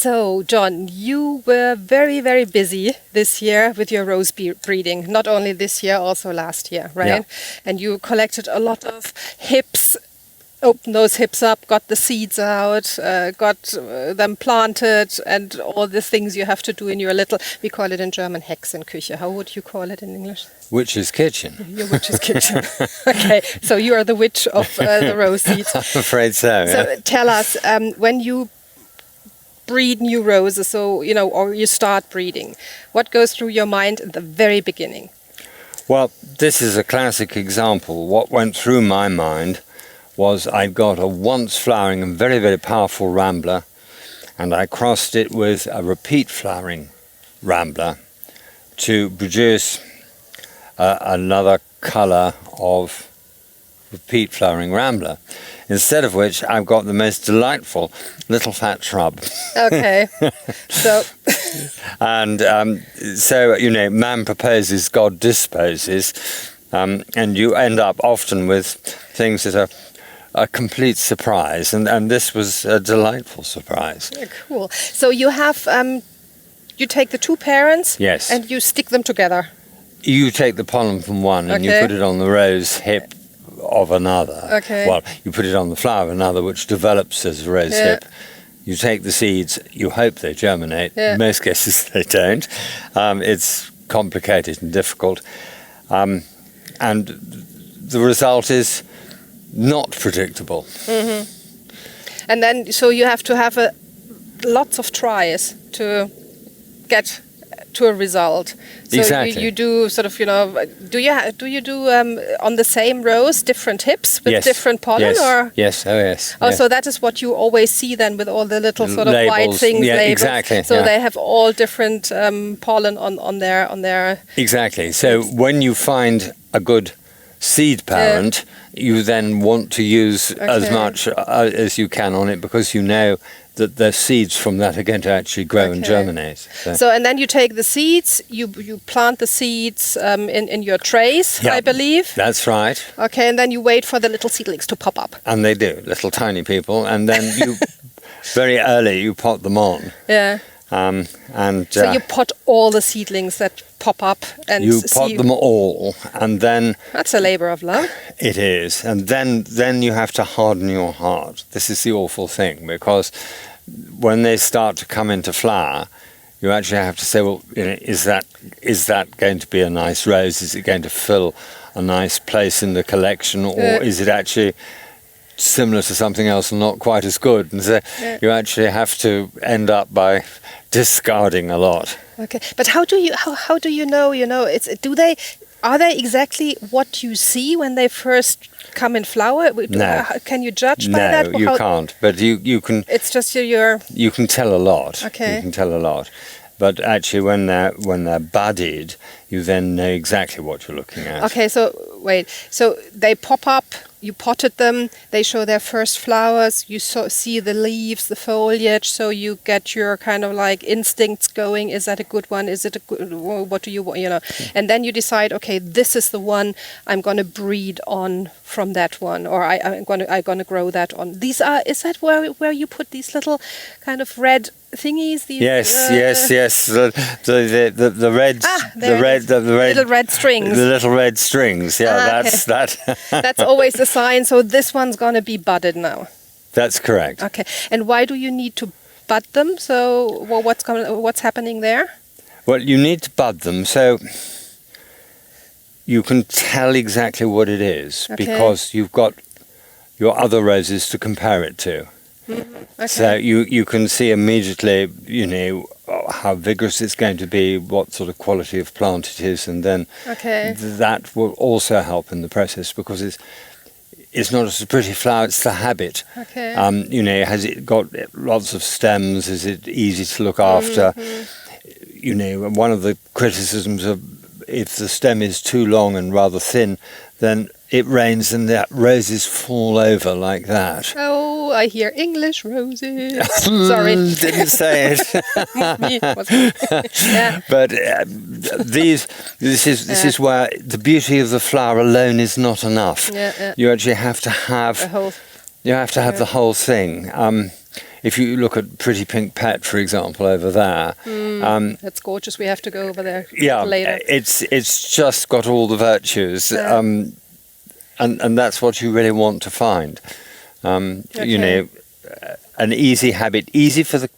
So, John, you were very, very busy this year with your rose breeding. Not only this year, also last year, right? Yeah. And you collected a lot of hips, opened those hips up, got the seeds out, got them planted, and all the things you have to do in your little, we call it in German, Hexenküche. How would you call it in English? Witch's kitchen. Your witch's kitchen. Okay, so you are the witch of the rose seeds. I'm afraid so. So Yeah. tell us, when you breed new roses, so or you start breeding, what goes through your mind at the very beginning? Well, this is a classic example. What went through my mind was I'd got a once flowering and very, very powerful rambler, and I crossed it with a repeat flowering rambler to produce another colour of repeat flowering rambler, instead of which I've got the most delightful little fat shrub. Okay, so And so, man proposes, God disposes, and you end up often with things that are a complete surprise, and this was a delightful surprise. yeah, cool. So you have, you take the two parents, Yes. and you stick them together. You take the pollen from one and you Okay. put it on the rose hip of another. Okay. Well, you put it on the flower of another, which develops as a rose Yeah. hip. You take the seeds, you hope they germinate. Yeah. In most cases they don't. It's complicated and difficult. And the result is not predictable. And then, so you have to have lots of tries to get to a result. So Exactly. you do sort of, do you do on the same rose different hips with Yes. different pollen, Yes. or? Yes, oh yes. Oh, yes. so that is what you always see then with all the little sort of white Labels. things, Yeah, labels. exactly, So yeah. they have all different pollen on their. Exactly. So when you find a good seed parent, you then want to use as Okay. much as you can on it, because you know that the seeds from that are going to actually grow and Okay. germinate. So and then you take the seeds, you plant the seeds in your trays, Yeah. I believe. That's right. Okay, and then you wait for the little seedlings to pop up. And they do, little tiny people. And then you, very early, you pot them on. Yeah. And So you pot all the seedlings that pop up and you pot them all, and then That's a labor of love. it is. And then you have to harden your heart. This is the awful thing, because when they start to come into flower, you actually have to say, well, is that going to be a nice rose? Is it going to fill a nice place in the collection, or is it actually similar to something else and not quite as good? And so you actually have to end up by discarding a lot. Okay, but how do you know? Are they exactly what you see when they first come in flower? No. Can you judge by No, that? you can't. But you can. It's just your. You can tell a lot. Okay. You can tell a lot. But actually, when they're budded, you then know exactly what you're looking at. Okay, so wait. So they pop up. You potted them. They show their first flowers. You see the leaves, the foliage. So you get your kind of like instincts going. Is that a good one? Is it a good? What do you want? And then you decide. Okay, this is the one I'm going to breed on from that one, or I'm going to grow that on. Is that where you put these little kind of red thingies? These, Yes. The red, little red strings. The little red strings. Yeah, that's that. That's always the sign. So this one's gonna be budded now. That's correct. Okay. And why do you need to bud them? So what's happening there? Well, you need to bud them so you can tell exactly what it is, Okay. because you've got your other roses to compare it to. Okay. So you can see immediately, how vigorous it's going to be, what sort of quality of plant it is, and then Okay. that will also help in the process, because it's not just a pretty flower, it's the habit. Okay. Has it got lots of stems? Is it easy to look after? One of the criticisms of, if the stem is too long and rather thin, then it rains and the roses fall over like that. Oh, I hear English roses. Sorry. Didn't say it. Me. Yeah. But this is where the beauty of the flower alone is not enough. Yeah. You actually have to have The whole. the whole thing. if you look at Pretty Pink Pet, for example, over there, That's gorgeous. We have to go over there yeah, later. it's just got all the virtues, and that's what you really want to find. You know, an easy habit, easy for the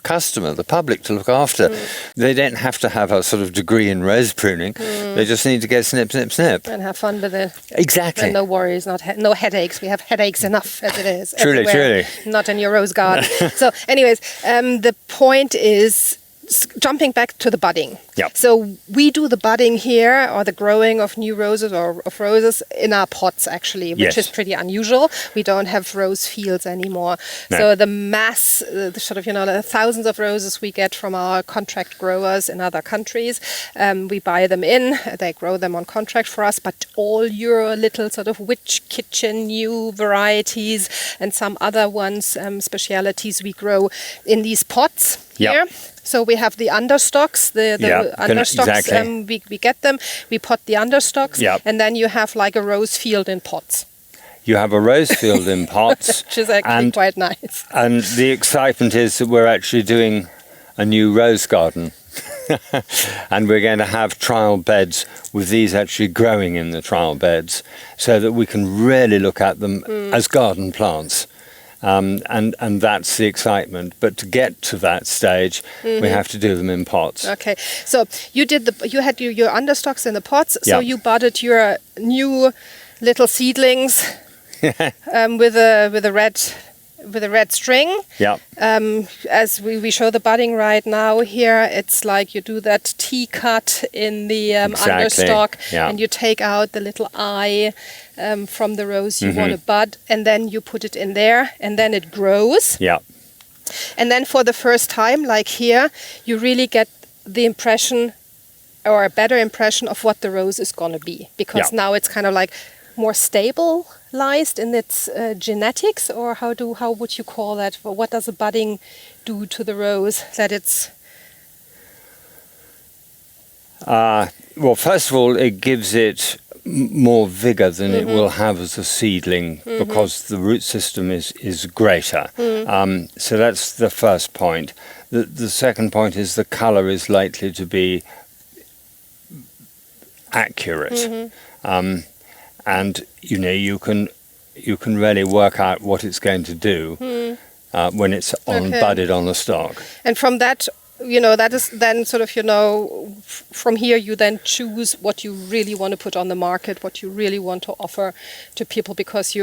customer, the public to look after. They don't have to have a sort of degree in rose pruning. They just need to go snip, snip, snip. And have fun with it. Exactly. And no worries, no headaches. We have headaches enough as it is. Truly, everywhere. truly. Not in your rose garden. So anyways, the point is jumping back to the budding. Yep. So we do the budding here, or the growing of new roses or of roses in our pots actually, which is pretty unusual. We don't have rose fields anymore. No. So the mass, the sort of, the thousands of roses we get from our contract growers in other countries, we buy them in, they grow them on contract for us, but all your little sort of witch kitchen new varieties and some other ones, specialities we grow in these pots here. So we have the understocks, the understocks, exactly. We get them, we pot the understocks, and then you have like a rose field in pots. You have a rose field in pots. Which is actually quite nice. And the excitement is that we're actually doing a new rose garden. And we're going to have trial beds with these actually growing in the trial beds so that we can really look at them as garden plants. And that's the excitement. But to get to that stage, we have to do them in pots. Okay, so you had your understocks in the pots. So you budded your new little seedlings with a red string. Yeah. As we show the budding right now here, it's like you do that T-cut in the understock, and you take out the little eye from the rose you want to bud, and then you put it in there, and then it grows. Yeah. And then for the first time, like here, you really get the impression, or a better impression of what the rose is going to be, because now it's kind of like more stabilized in its genetics, or how would you call that? What does a budding do to the rose that it's? Well, first of all, it gives it more vigor than it will have as a seedling, because the root system is greater. So that's the first point. The second point is the colour is likely to be accurate. And you can really work out what it's going to do when it's budded on the stalk. And from that, that is then sort of, from here you then choose what you really want to put on the market, what you really want to offer to people, because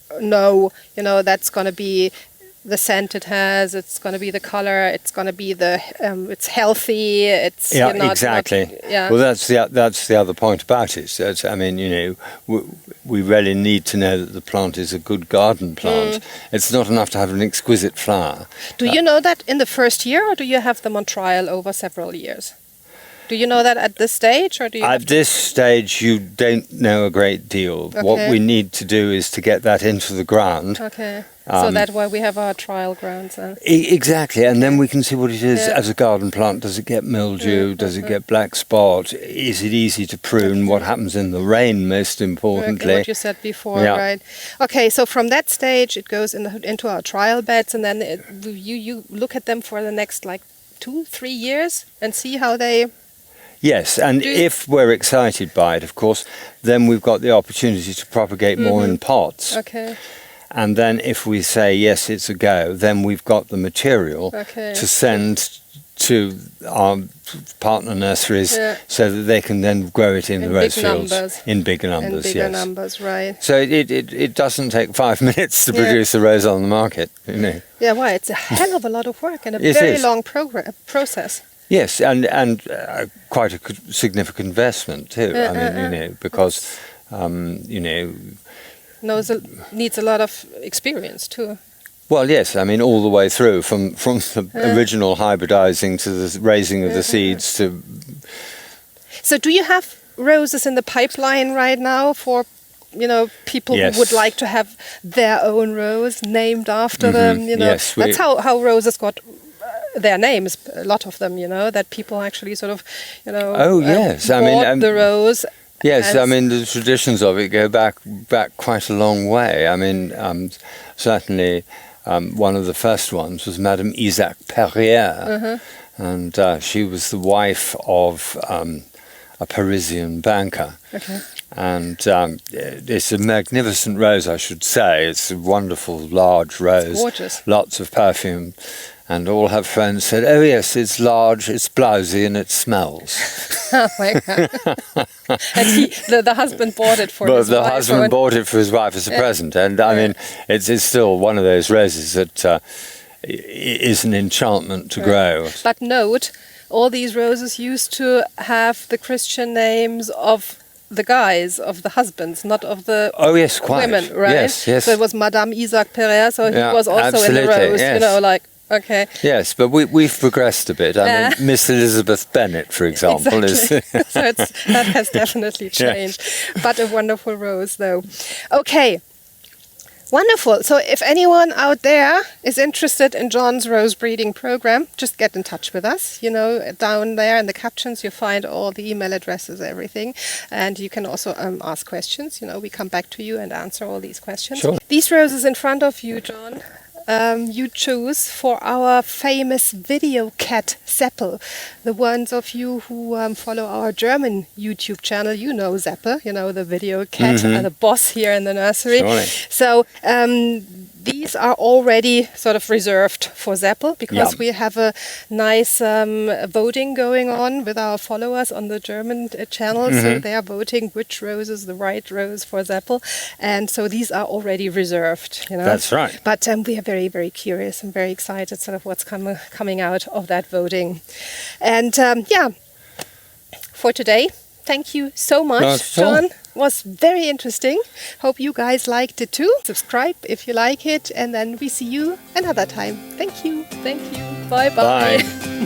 that's going to be the scent it has, it's going to be the color, it's going to be it's healthy, it's exactly. Well, that's the other point about it. We really need to know that the plant is a good garden plant. It's not enough to have an exquisite flower. Do you know that in the first year, or do you have them on trial over several years? Do you know that at this stage, or do you? At this stage, you don't know a great deal. Okay. What we need to do is to get that into the ground. Okay. So that's why we have our trial grounds then. Exactly, and then we can see what it is as a garden plant. Does it get mildew? Does it get black spot? Is it easy to prune? What happens in the rain, most importantly? What you said before, right? Okay, so from that stage, it goes into our trial beds, and then you look at them for the next 2-3 years and see how they. Yes, and if we're excited by it, of course, then we've got the opportunity to propagate more in pots. Okay. And then if we say, yes, it's a go, then we've got the material to send to our partner nurseries so that they can then grow it in the rose fields. In bigger numbers, in bigger numbers, right. So it doesn't take 5 minutes to produce a rose on the market. Yeah, well, it's a hell of a lot of work and a very long process. Yes, and quite a significant investment too. Because needs a lot of experience too. Well, yes, all the way through from the original hybridizing to the raising of the seeds to. So, do you have roses in the pipeline right now for people who would like to have their own rose named after them? Yes, that's how roses got their names, a lot of them, that people actually sort of, bought the rose. Yes, the traditions of it go back quite a long way. Certainly one of the first ones was Madame Isaac Perrier, and she was the wife of a Parisian banker. Okay. And it's a magnificent rose, I should say. It's a wonderful, large rose. Gorgeous. Lots of perfume. And all her friends said, oh yes, it's large, it's blousy, and it smells. Oh my God. And the husband bought it for But his wife. the husband bought it for his wife as a present. And I mean, it's still one of those roses that is an enchantment to grow. But note, all these roses used to have the Christian names of the guys, of the husbands, not of the women, right? Yes, yes. So it was Madame Isaac Perrier, so he Yeah, was also absolutely, in the rose, yes. you know, like, okay. Yes, but we've progressed a bit. I mean, Miss Elizabeth Bennet, for example, Exactly. is... So that has definitely changed. But a wonderful rose, though. Okay. Wonderful. So if anyone out there is interested in John's rose breeding program, just get in touch with us. You know, down there in the captions, you find all the email addresses, everything. And you can also ask questions. You know, we come back to you and answer all these questions. Sure. These roses in front of you, John, you choose for our famous video cat Seppel. The ones of you who follow our German YouTube channel, you know Seppel, you know, the video cat, the boss here in the nursery. Surely. So these are already sort of reserved for Seppel because we have a nice voting going on with our followers on the German channel. So they are voting which rose is the right rose for Seppel. And so these are already reserved, you know. That's right. But we are very, very curious and very excited sort of what's coming out of that voting. And for today, thank you so much, John. Was very interesting. Hope you guys liked it too. Subscribe if you like it, and then we see you another time. Thank you. Thank you. Bye-bye. Bye.